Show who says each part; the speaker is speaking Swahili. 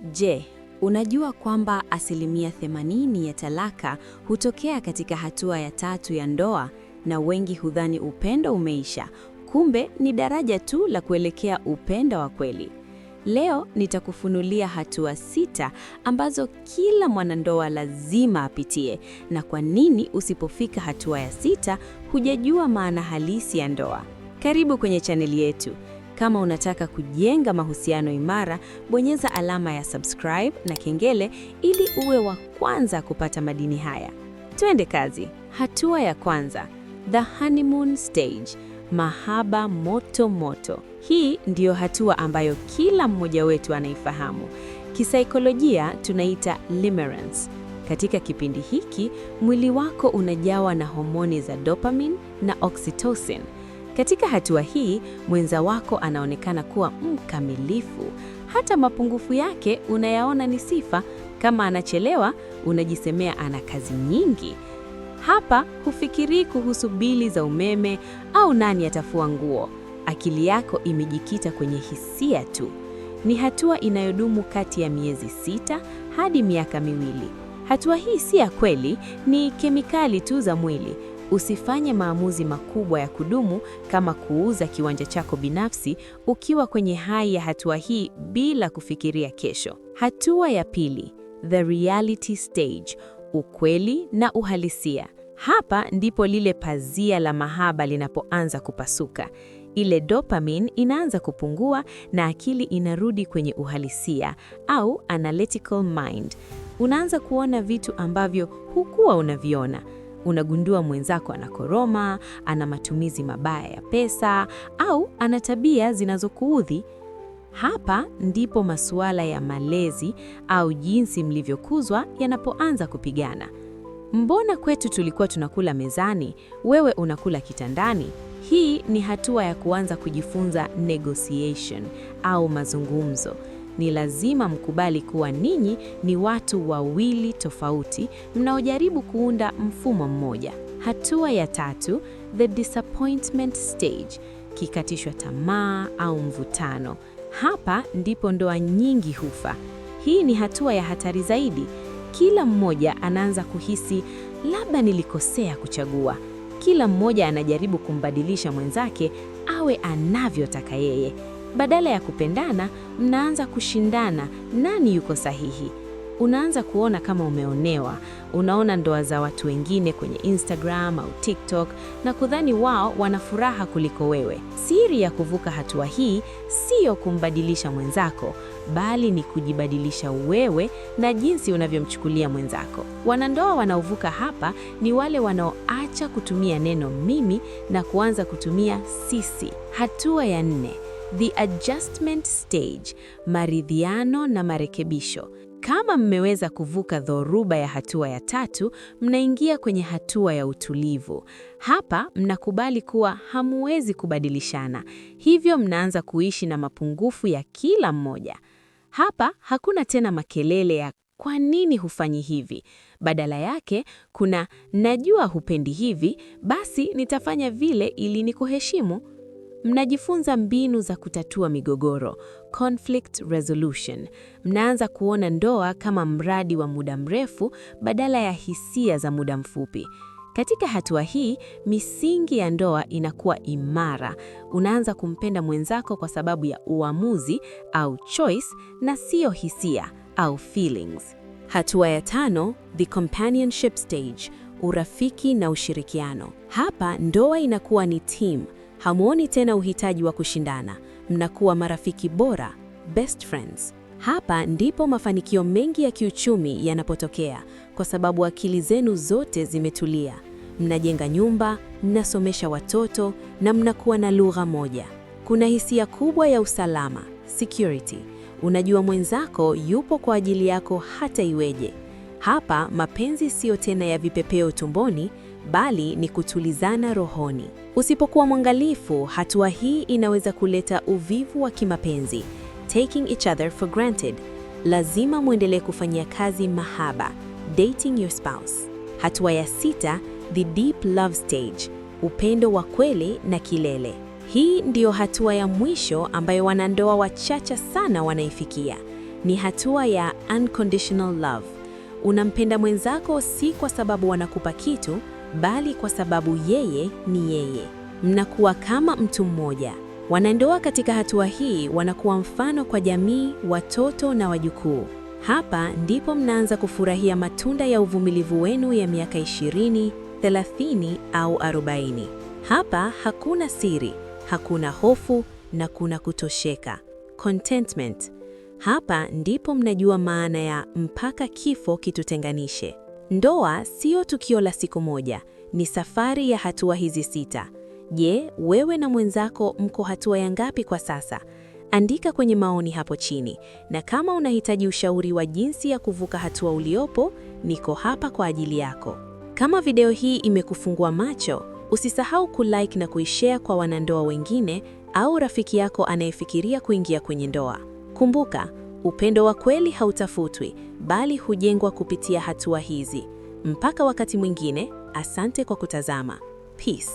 Speaker 1: Je, unajua kwamba 80% ya talaka hutokea katika hatua ya 3 ya ndoa, na wengi hudhani upendo umeisha, kumbe ni daraja tu la kuelekea upendo wa kweli. Leo nitakufunulia hatua 6 ambazo kila mwanandoa lazima apitie, na kwa nini usipofika hatua ya 6 hujajua maana halisi ya ndoa. Karibu kwenye chaneli yetu. Kama unataka kujenga mahusiano imara, bonyeza alama ya subscribe na kengele ili uwe wa kwanza kupata madini haya. Twende kazi. Hatua ya kwanza, the honeymoon stage, mahaba moto moto. Hii ndiyo hatua ambayo kila mmoja wetu anaifahamu. Kisaikolojia tunaita limerence. Katika kipindi hiki, mwili wako unajawa na homoni za dopamine na oxytocin. Katika hatua hii, mwenza wako anaonekana kuwa mkamilifu. Hata mapungufu yake unayaona ni sifa. Kama anachelewa, unajisemea ana kazi nyingi. Hapa hufikirii kuhusu bili za umeme au nani atafua nguo. Akili yako imejikita kwenye hisia tu. Ni hatua inayodumu kati ya miezi 6 hadi miaka 2. Hatua hii si ya kweli, ni kemikali tu za mwili. Usifanye maamuzi makubwa ya kudumu kama kuuza kiwanja chako binafsi ukiwa kwenye hai ya hatua hii bila kufikiria kesho. Hatua ya pili, the reality stage, ukweli na uhalisia. Hapa ndipo lile pazia la mahaba linapoanza kupasuka. Ile dopamine inaanza kupungua na akili inarudi kwenye uhalisia au analytical mind. Unaanza kuona vitu ambavyo hukuwa unaviona. Unagundua mwenzako anakoroma, ana matumizi mabaya ya pesa, au ana tabia zinazokuudhi. Hapa ndipo masuala ya malezi au jinsi mlivyokuzwa yanapoanza kupigana. Mbona kwetu tulikuwa tunakula mezani, wewe unakula kitandani? Hii ni hatua ya kuanza kujifunza negotiation au mazungumzo. Ni lazima mkubali kuwa ninyi ni watu wawili tofauti mnaojaribu kuunda mfumo mmoja. Hatua ya 3, the disappointment stage, kikatishwa tamaa au mvutano. Hapa ndipo ndoa nyingi hufa. Hii ni hatua ya hatari zaidi. Kila mmoja anaanza kuhisi labda nilikosea kuchagua. Kila mmoja anajaribu kumbadilisha mwenzake awe anavyotaka yeye. Badala ya kupendana, mnaanza kushindana nani yuko sahihi. Unaanza kuona kama umeonewa. Unaona ndoa za watu wengine kwenye Instagram au TikTok na kudhani wao wana furaha kuliko wewe. Siri ya kuvuka hatua hii siyo kumbadilisha mwenzako, bali ni kujibadilisha wewe na jinsi unavyomchukulia mwenzako. Wanandoa wanaovuka hapa ni wale wanaoacha kutumia neno mimi na kuanza kutumia sisi. Hatua ya 4, the adjustment stage, maridhiano na marekebisho. Kama mmeweza kuvuka dhoruba ya hatua ya 3, mnaingia kwenye hatua ya utulivu. Hapa mnakubali kuwa hamuwezi kubadilishana, hivyo mnaanza kuishi na mapungufu ya kila mmoja. Hapa hakuna tena makelele ya kwa nini hufanyi hivi. Badala yake kuna najua hupendi hivi, basi nitafanya vile ili nikuheshimu. Mnajifunza mbinu za kutatua migogoro, conflict resolution. Mnaanza kuona ndoa kama mradi wa muda mrefu badala ya hisia za muda mfupi. Katika hatua hii, misingi ya ndoa inakuwa imara. Unaanza kumpenda mwenzako kwa sababu ya uamuzi au choice na sio hisia au feelings. Hatua ya 5, the companionship stage, urafiki na ushirikiano. Hapa ndoa inakuwa ni team. Hamuoni tena uhitaji wa kushindana. Mnakuwa marafiki bora, best friends. Hapa ndipo mafanikio mengi ya kiuchumi yanapotokea, kwa sababu akili zenu zote zimetulia. Mnajenga nyumba, mnasomesha watoto na mnakuwa na lugha moja. Kuna hisia kubwa ya usalama, security. Unajua mwenzako yupo kwa ajili yako hata iweje. Hapa mapenzi sio tena ya vipepeo tumboni, bali ni kutulizana rohoni. Usipokuwa mwangalifu, hatua hii inaweza kuleta uvivu wa kimapenzi, taking each other for granted. Lazima muendelee kufanyia kazi mahaba, dating your spouse. Hatua ya 6, the deep love stage, upendo wa kweli na kilele. Hii ndiyo hatua ya mwisho ambayo wanandoa wachache sana wanaifikia. Ni hatua ya unconditional love. Unampenda mwenzako si kwa sababu wanakupa kitu, bali kwa sababu yeye ni yeye. Mnakuwa kama mtu mmoja. Wanandoa katika hatua hii wanakuwa mfano kwa jamii, watoto na wajukuu. Hapa ndipo mnaanza kufurahia matunda ya uvumilivu wenu ya miaka 20, 30 au 40. Hapa hakuna siri, hakuna hofu na kuna kutosheka. Contentment. Hapa ndipo mnajua maana ya mpaka kifo kitutenganishe. Ndoa sio tukio la siku moja, ni safari ya hatua hizi 6. Je, wewe na mwenzako mko hatua ya ngapi kwa sasa? Andika kwenye maoni hapo chini, na kama unahitaji ushauri wa jinsi ya kuvuka hatua uliopo, niko hapa kwa ajili yako. Kama video hii imekufungua macho, usisahau kulike na kuishare kwa wanandoa wengine au rafiki yako anayefikiria kuingia kwenye ndoa. Kumbuka, upendo wa kweli hautafutwi, bali hujengwa kupitia hatua hizi. Mpaka wakati mwingine, asante kwa kutazama. Peace.